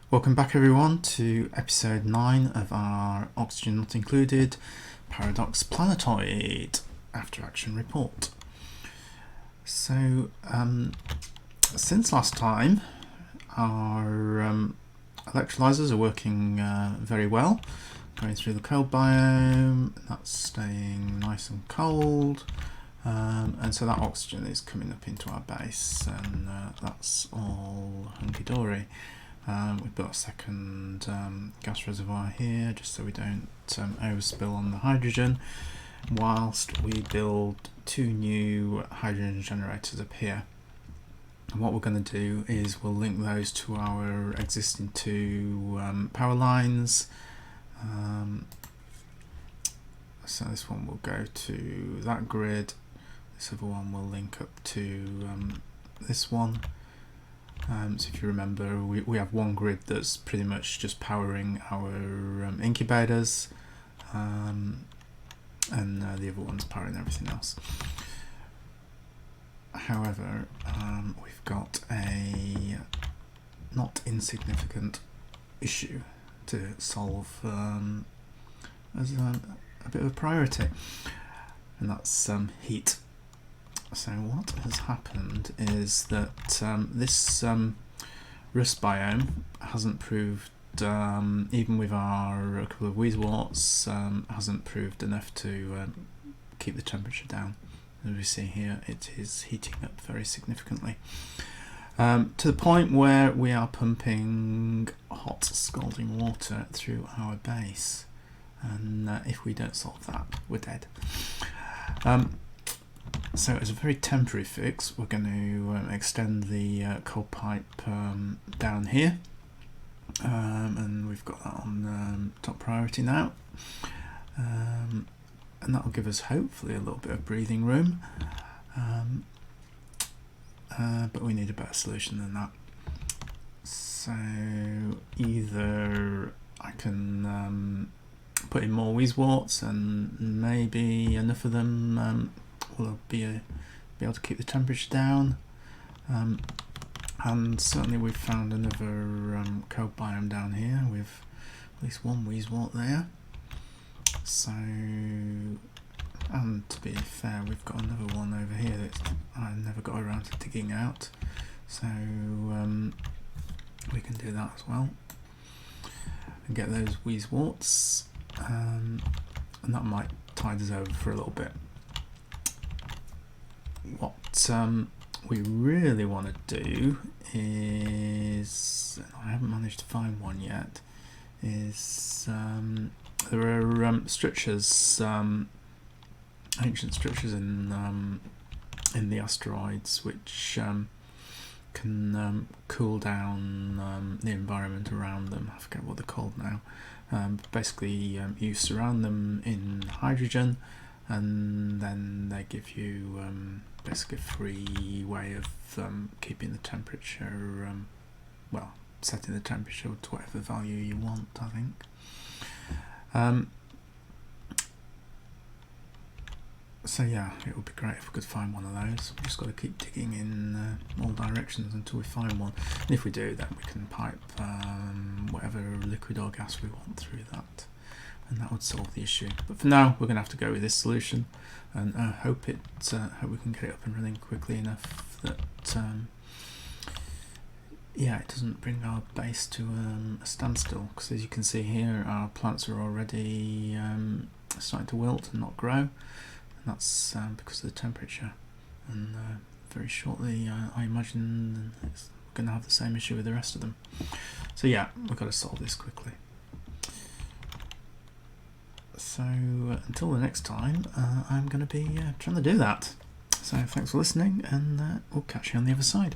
Welcome back everyone to episode 9 of our Oxygen Not Included Paradox Planetoid After Action Report. So since last time our electrolyzers are working very well, going through the cold biome, that's staying nice and cold, and so that oxygen is coming up into our base, and that's all hunky-dory. We've got a second gas reservoir here just so we don't overspill on the hydrogen, whilst we build 2 new hydrogen generators up here. And what we're going to do is we'll link those to our existing 2 power lines. So this one will go to that grid, this other one will link up to this one. So if you remember, we have one grid that's pretty much just powering our incubators, and the other one's powering everything else. However, we've got a not insignificant issue to solve as a bit of a priority, and that's heat. So what has happened is that this rust biome hasn't proved, even with our couple of Weezeworts, hasn't proved enough to keep the temperature down. As we see here, it is heating up very significantly, to the point where we are pumping hot scalding water through our base, and if we don't solve that, we're dead. So as a very temporary fix, we're going to extend the coal pipe down here, and we've got that on top priority now, and that will give us hopefully a little bit of breathing room, but we need a better solution than that. So either I can put in more Weezeworts, and maybe enough of them will be able to keep the temperature down, and certainly we've found another cold biome down here with at least one Weezewort there. So, and to be fair, we've got another one over here that I never got around to digging out, so we can do that as well and get those Weezeworts, and that might tide us over for a little bit. What we really want to do is, I haven't managed to find one yet, is there are structures, ancient structures in the asteroids which can cool down the environment around them. I forget what they're called now. Basically, you surround them in hydrogen, and then they give you basically a free way of keeping the temperature, well, setting the temperature to whatever value you want, I think. So yeah, it would be great if we could find one of those. We've just got to keep digging in all directions until we find one, and if we do, then we can pipe whatever liquid or gas we want through that, and that would solve the issue. But for now, we're going to have to go with this solution, and hope we can get it up and running quickly enough that yeah, it doesn't bring our base to a standstill, because as you can see here, our plants are already starting to wilt and not grow, and that's because of the temperature, and very shortly I imagine we're going to have the same issue with the rest of them. So yeah, we've got to solve this quickly. So until the next time, I'm going to be trying to do that. So thanks for listening, and we'll catch you on the other side.